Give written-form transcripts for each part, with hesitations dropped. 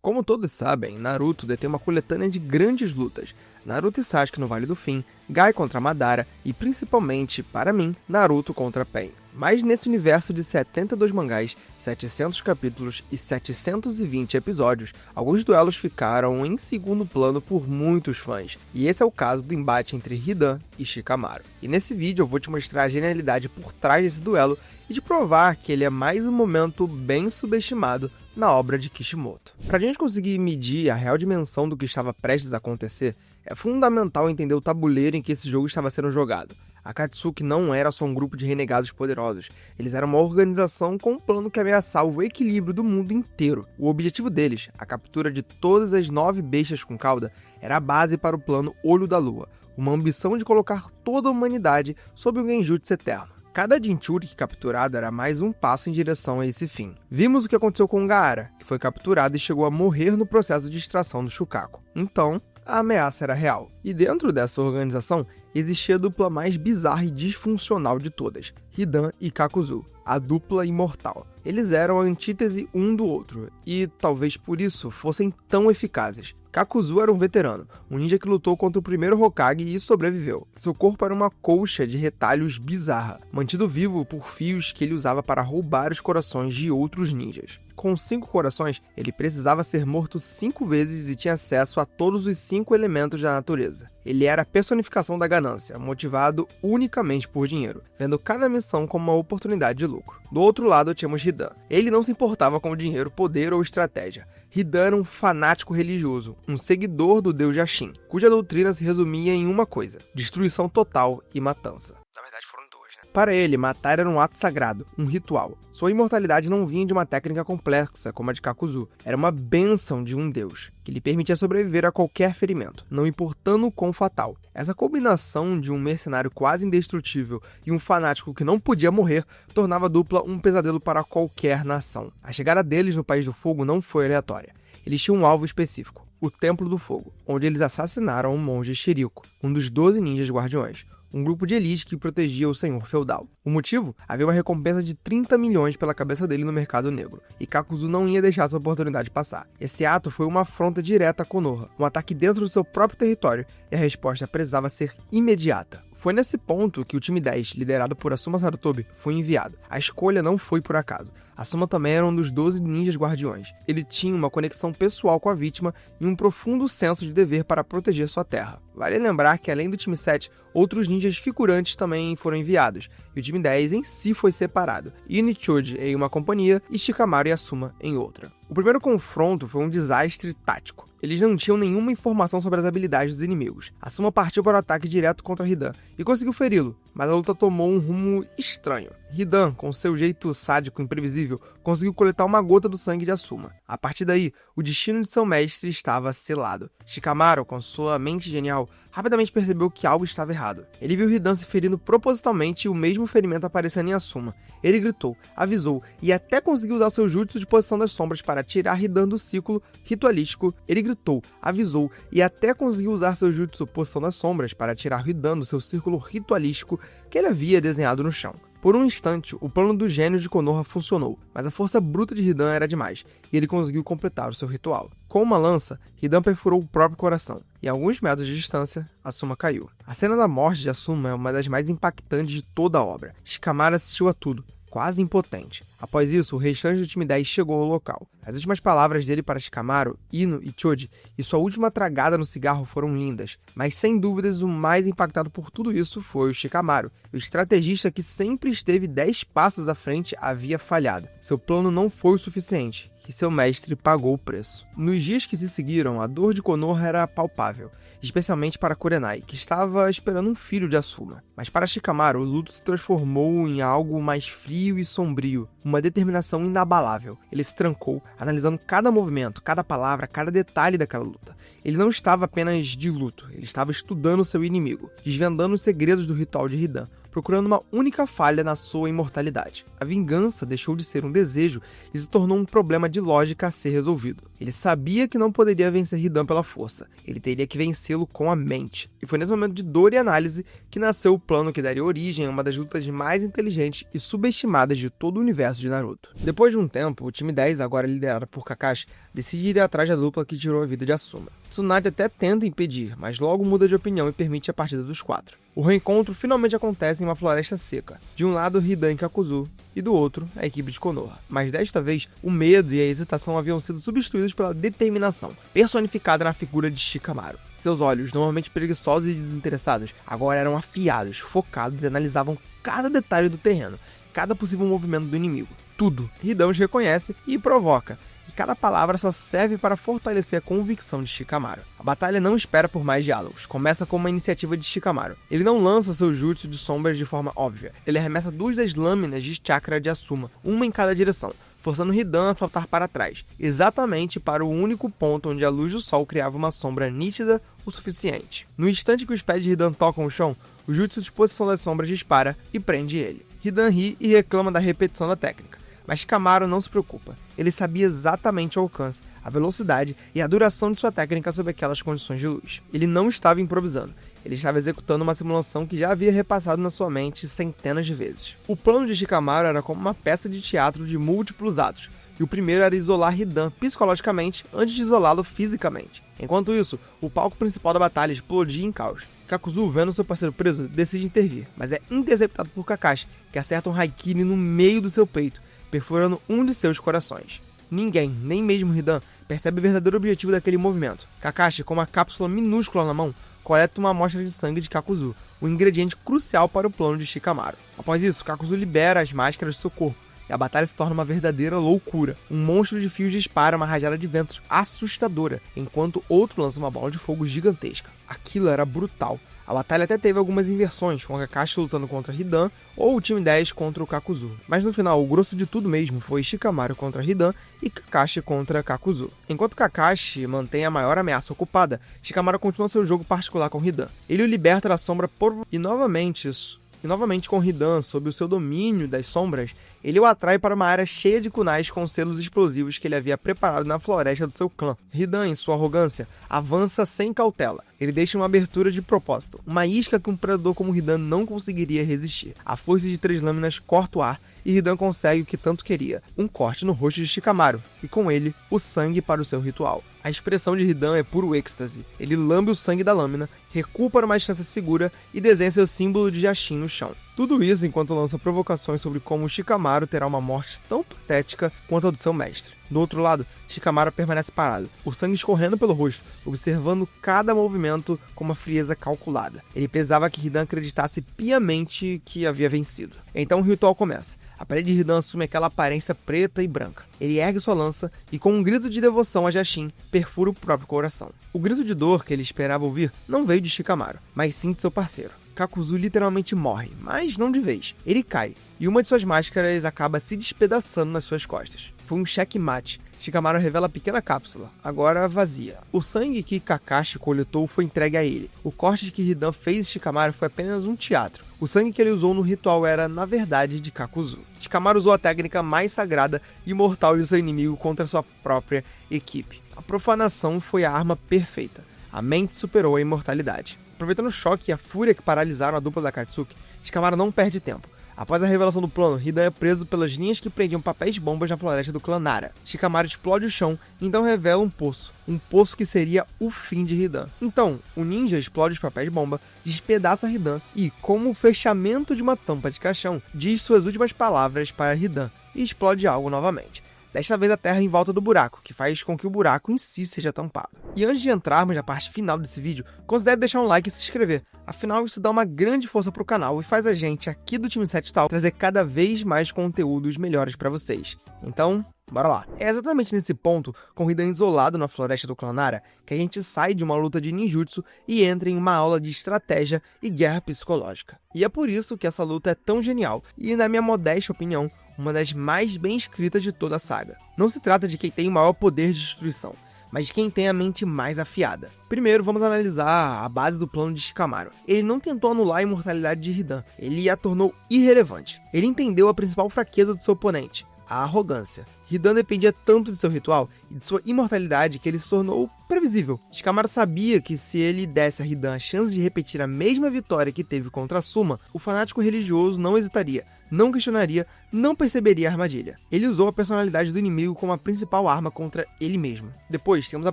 Como todos sabem, Naruto detém uma coletânea de grandes lutas. Naruto e Sasuke no Vale do Fim, Gai contra Madara e, principalmente, para mim, Naruto contra Pain. Mas nesse universo de 72 mangás, 700 capítulos e 720 episódios, alguns duelos ficaram em segundo plano por muitos fãs. E esse é o caso do embate entre Hidan e Shikamaru. E nesse vídeo eu vou te mostrar a genialidade por trás desse duelo e de provar que ele é mais um momento bem subestimado na obra de Kishimoto. Pra gente conseguir medir a real dimensão do que estava prestes a acontecer, é fundamental entender o tabuleiro em que esse jogo estava sendo jogado. A Akatsuki não era só um grupo de renegados poderosos, eles eram uma organização com um plano que ameaçava o equilíbrio do mundo inteiro. O objetivo deles, a captura de todas as 9 bestas com cauda, era a base para o plano Olho da Lua, uma ambição de colocar toda a humanidade sob o Genjutsu eterno. Cada Jinchuriki capturado era mais um passo em direção a esse fim. Vimos o que aconteceu com Gaara, que foi capturado e chegou a morrer no processo de extração do Shukaku. Então, a ameaça era real. E dentro dessa organização, existia a dupla mais bizarra e disfuncional de todas, Hidan e Kakuzu, a dupla imortal. Eles eram a antítese um do outro, e talvez por isso fossem tão eficazes. Kakuzu era um veterano, um ninja que lutou contra o primeiro Hokage e sobreviveu. Seu corpo era uma colcha de retalhos bizarra, mantido vivo por fios que ele usava para roubar os corações de outros ninjas. Com 5 corações, ele precisava ser morto 5 vezes e tinha acesso a todos os 5 elementos da natureza. Ele era a personificação da ganância, motivado unicamente por dinheiro, vendo cada missão como uma oportunidade de lucro. Do outro lado, tínhamos Hidan. Ele não se importava com dinheiro, poder ou estratégia. Hidan era um fanático religioso, um seguidor do deus Jashin, cuja doutrina se resumia em uma coisa: destruição total e matança. Na verdade, foram duas, né? Para ele, matar era um ato sagrado, um ritual. Sua imortalidade não vinha de uma técnica complexa, como a de Kakuzu. Era uma bênção de um deus, que lhe permitia sobreviver a qualquer ferimento, não importando o quão fatal. Essa combinação de um mercenário quase indestrutível e um fanático que não podia morrer tornava a dupla um pesadelo para qualquer nação. A chegada deles no País do Fogo não foi aleatória. Eles tinham um alvo específico, o Templo do Fogo, onde eles assassinaram o monge Shiriko, um dos 12 ninjas guardiões, um grupo de elite que protegia o senhor feudal. O motivo? Havia uma recompensa de 30 milhões pela cabeça dele no mercado negro, e Kakuzu não ia deixar essa oportunidade passar. Esse ato foi uma afronta direta a Konoha, um ataque dentro do seu próprio território, e a resposta precisava ser imediata. Foi nesse ponto que o time 10, liderado por Asuma Sarutobi, foi enviado. A escolha não foi por acaso. Asuma também era um dos 12 ninjas guardiões. Ele tinha uma conexão pessoal com a vítima e um profundo senso de dever para proteger sua terra. Vale lembrar que, além do time 7, outros ninjas figurantes também foram enviados, e o time 10 em si foi separado, Ino e Choji em uma companhia e Shikamaru e Asuma em outra. O primeiro confronto foi um desastre tático. Eles não tinham nenhuma informação sobre as habilidades dos inimigos. Asuma partiu para o ataque direto contra Hidan e conseguiu feri-lo, mas a luta tomou um rumo estranho. Hidan, com seu jeito sádico e imprevisível, conseguiu coletar uma gota do sangue de Asuma. A partir daí, o destino de seu mestre estava selado. Shikamaru, com sua mente genial, rapidamente percebeu que algo estava errado. Ele viu Hidan se ferindo propositalmente e o mesmo ferimento aparecendo em Asuma. Ele gritou, avisou e até conseguiu usar seu jutsu de posição das sombras para tirar Hidan do ciclo ritualístico. Ele gritou, avisou e até conseguiu usar seu jutsu posição das sombras para tirar Hidan do seu círculo ritualístico que ele havia desenhado no chão. Por um instante, o plano do gênio de Konoha funcionou, mas a força bruta de Hidan era demais, e ele conseguiu completar o seu ritual. Com uma lança, Hidan perfurou o próprio coração, e a alguns metros de distância, Asuma caiu. A cena da morte de Asuma é uma das mais impactantes de toda a obra. Shikamaru assistiu a tudo, quase impotente. Após isso, o restante do time 10 chegou ao local. As últimas palavras dele para Shikamaru, Ino e Choji e sua última tragada no cigarro foram lindas, mas sem dúvidas o mais impactado por tudo isso foi o Shikamaru. O estrategista que sempre esteve 10 passos à frente havia falhado. Seu plano não foi o suficiente, e seu mestre pagou o preço. Nos dias que se seguiram, a dor de Konoha era palpável, especialmente para Kurenai, que estava esperando um filho de Asuma. Mas para Shikamaru, o luto se transformou em algo mais frio e sombrio, uma determinação inabalável. Ele se trancou, analisando cada movimento, cada palavra, cada detalhe daquela luta. Ele não estava apenas de luto, ele estava estudando seu inimigo, desvendando os segredos do ritual de Hidan, procurando uma única falha na sua imortalidade. A vingança deixou de ser um desejo e se tornou um problema de lógica a ser resolvido. Ele sabia que não poderia vencer Hidan pela força, ele teria que vencê-lo com a mente. E foi nesse momento de dor e análise que nasceu o plano que daria origem a uma das lutas mais inteligentes e subestimadas de todo o universo de Naruto. Depois de um tempo, o time 10, agora liderado por Kakashi, decide ir atrás da dupla que tirou a vida de Asuma. Tsunade até tenta impedir, mas logo muda de opinião e permite a partida dos 4. O reencontro finalmente acontece em uma floresta seca. De um lado, Hidan e Kakuzu, e do outro, a equipe de Konoha. Mas desta vez, o medo e a hesitação haviam sido substituídos pela determinação, personificada na figura de Shikamaru. Seus olhos, normalmente preguiçosos e desinteressados, agora eram afiados, focados e analisavam cada detalhe do terreno, cada possível movimento do inimigo. Tudo. Hidan os reconhece e provoca. Cada palavra só serve para fortalecer a convicção de Shikamaru. A batalha não espera por mais diálogos, começa com uma iniciativa de Shikamaru. Ele não lança seu jutsu de sombras de forma óbvia, ele arremessa 2 das lâminas de chakra de Asuma, uma em cada direção, forçando Hidan a saltar para trás, exatamente para o único ponto onde a luz do sol criava uma sombra nítida o suficiente. No instante que os pés de Hidan tocam o chão, o jutsu de posição das sombras dispara e prende ele. Hidan ri e reclama da repetição da técnica. Mas Shikamaru não se preocupa. Ele sabia exatamente o alcance, a velocidade e a duração de sua técnica sob aquelas condições de luz. Ele não estava improvisando. Ele estava executando uma simulação que já havia repassado na sua mente centenas de vezes. O plano de Shikamaru era como uma peça de teatro de múltiplos atos, e o primeiro era isolar Hidan psicologicamente antes de isolá-lo fisicamente. Enquanto isso, o palco principal da batalha explodia em caos. Kakuzu, vendo seu parceiro preso, decide intervir, mas é interceptado por Kakashi, que acerta um Haikiri no meio do seu peito, perfurando um de seus corações. Ninguém, nem mesmo Hidan, percebe o verdadeiro objetivo daquele movimento. Kakashi, com uma cápsula minúscula na mão, coleta uma amostra de sangue de Kakuzu, um ingrediente crucial para o plano de Shikamaru. Após isso, Kakuzu libera as máscaras de seu corpo, e a batalha se torna uma verdadeira loucura. Um monstro de fios dispara uma rajada de ventos assustadora, enquanto outro lança uma bola de fogo gigantesca. Aquilo era brutal. A batalha até teve algumas inversões, com Kakashi lutando contra Hidan ou o time 10 contra o Kakuzu. Mas no final, o grosso de tudo mesmo foi Shikamaru contra Hidan e Kakashi contra Kakuzu. Enquanto Kakashi mantém a maior ameaça ocupada, Shikamaru continua seu jogo particular com Hidan. Ele o liberta da sombra e novamente com Hidan sob o seu domínio das sombras, ele o atrai para uma área cheia de kunais com selos explosivos que ele havia preparado na floresta do seu clã. Hidan, em sua arrogância, avança sem cautela. Ele deixa uma abertura de propósito, uma isca que um predador como Hidan não conseguiria resistir. A força de 3 lâminas corta o ar e Hidan consegue o que tanto queria, um corte no rosto de Shikamaru, e com ele, o sangue para o seu ritual. A expressão de Hidan é puro êxtase. Ele lambe o sangue da lâmina, recua para uma distância segura e desenha seu símbolo de Jashin no chão. Tudo isso enquanto lança provocações sobre como Shikamaru terá uma morte tão patética quanto a do seu mestre. Do outro lado, Shikamaru permanece parado, o sangue escorrendo pelo rosto, observando cada movimento com uma frieza calculada. Ele pesava que Hidan acreditasse piamente que havia vencido. Então o ritual começa. A pele de Hidan assume aquela aparência preta e branca. Ele ergue sua lança e, com um grito de devoção a Jashin, perfura o próprio coração. O grito de dor que ele esperava ouvir não veio de Shikamaru, mas sim de seu parceiro. Kakuzu literalmente morre, mas não de vez. Ele cai, e uma de suas máscaras acaba se despedaçando nas suas costas. Foi um checkmate. Shikamaru revela a pequena cápsula, agora vazia. O sangue que Kakashi coletou foi entregue a ele. O corte que Hidan fez em Shikamaru foi apenas um teatro. O sangue que ele usou no ritual era, na verdade, de Kakuzu. Shikamaru usou a técnica mais sagrada e mortal de seu inimigo contra sua própria equipe. A profanação foi a arma perfeita. A mente superou a imortalidade. Aproveitando o choque e a fúria que paralisaram a dupla da Akatsuki, Shikamaru não perde tempo. Após a revelação do plano, Hidan é preso pelas linhas que prendiam papéis bombas na floresta do clã Nara. Shikamaru explode o chão e então revela um poço que seria o fim de Hidan. Então, o ninja explode os papéis bomba, despedaça Hidan e, como o fechamento de uma tampa de caixão, diz suas últimas palavras para Hidan e explode algo novamente. Desta vez a terra em volta do buraco, que faz com que o buraco em si seja tampado. E antes de entrarmos na parte final desse vídeo, considere deixar um like e se inscrever. Afinal, isso dá uma grande força pro canal e faz a gente, aqui do time 7 Tal, trazer cada vez mais conteúdos melhores para vocês. Então, bora lá. É exatamente nesse ponto, com Hidan isolado na floresta do clã Nara, que a gente sai de uma luta de ninjutsu e entra em uma aula de estratégia e guerra psicológica. E é por isso que essa luta é tão genial e, na minha modesta opinião, uma das mais bem escritas de toda a saga. Não se trata de quem tem o maior poder de destruição, mas de quem tem a mente mais afiada. Primeiro, vamos analisar a base do plano de Shikamaru. Ele não tentou anular a imortalidade de Hidan, ele a tornou irrelevante. Ele entendeu a principal fraqueza do seu oponente, a arrogância. Hidan dependia tanto de seu ritual e de sua imortalidade que ele se tornou previsível. Shikamaru sabia que se ele desse a Hidan a chance de repetir a mesma vitória que teve contra Asuma, o fanático religioso não hesitaria, não questionaria, não perceberia a armadilha. Ele usou a personalidade do inimigo como a principal arma contra ele mesmo. Depois, temos a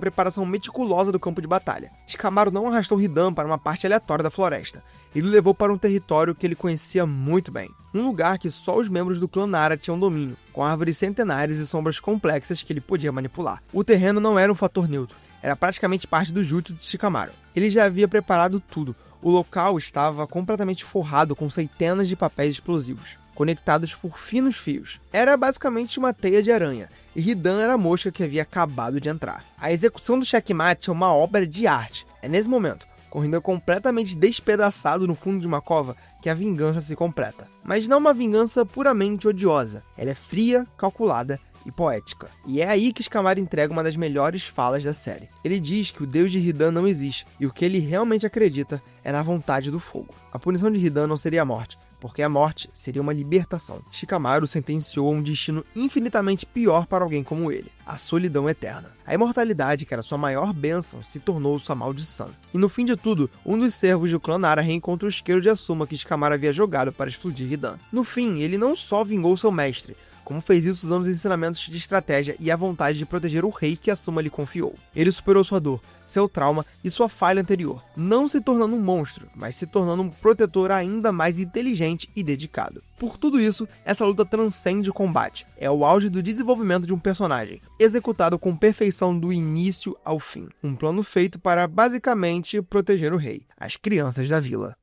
preparação meticulosa do campo de batalha. Shikamaru não arrastou Hidan para uma parte aleatória da floresta. Ele o levou para um território que ele conhecia muito bem. Um lugar que só os membros do clã Nara tinham domínio, com árvores centenárias e sombras complexas que ele podia manipular. O terreno não era um fator neutro, era praticamente parte do jutsu de Shikamaru. Ele já havia preparado tudo. O local estava completamente forrado com centenas de papéis explosivos, conectados por finos fios. Era basicamente uma teia de aranha, e Hidan era a mosca que havia acabado de entrar. A execução do checkmate é uma obra de arte. É nesse momento, com Hidan completamente despedaçado no fundo de uma cova, que a vingança se completa. Mas não uma vingança puramente odiosa. Ela é fria, calculada e poética. E é aí que Shikamaru entrega uma das melhores falas da série. Ele diz que o deus de Hidan não existe, e o que ele realmente acredita é na vontade do fogo. A punição de Hidan não seria a morte, porque a morte seria uma libertação. Shikamaru sentenciou a um destino infinitamente pior para alguém como ele, a solidão eterna. A imortalidade, que era sua maior bênção, se tornou sua maldição. E no fim de tudo, um dos servos do clã Nara reencontra o isqueiro de Asuma que Shikamaru havia jogado para explodir Hidan. No fim, ele não só vingou seu mestre, como fez isso usando os ensinamentos de estratégia e a vontade de proteger o rei que Asuma lhe confiou. Ele superou sua dor, seu trauma e sua falha anterior, não se tornando um monstro, mas se tornando um protetor ainda mais inteligente e dedicado. Por tudo isso, essa luta transcende o combate. É o auge do desenvolvimento de um personagem, executado com perfeição do início ao fim. Um plano feito para, basicamente, proteger o rei, as crianças da vila.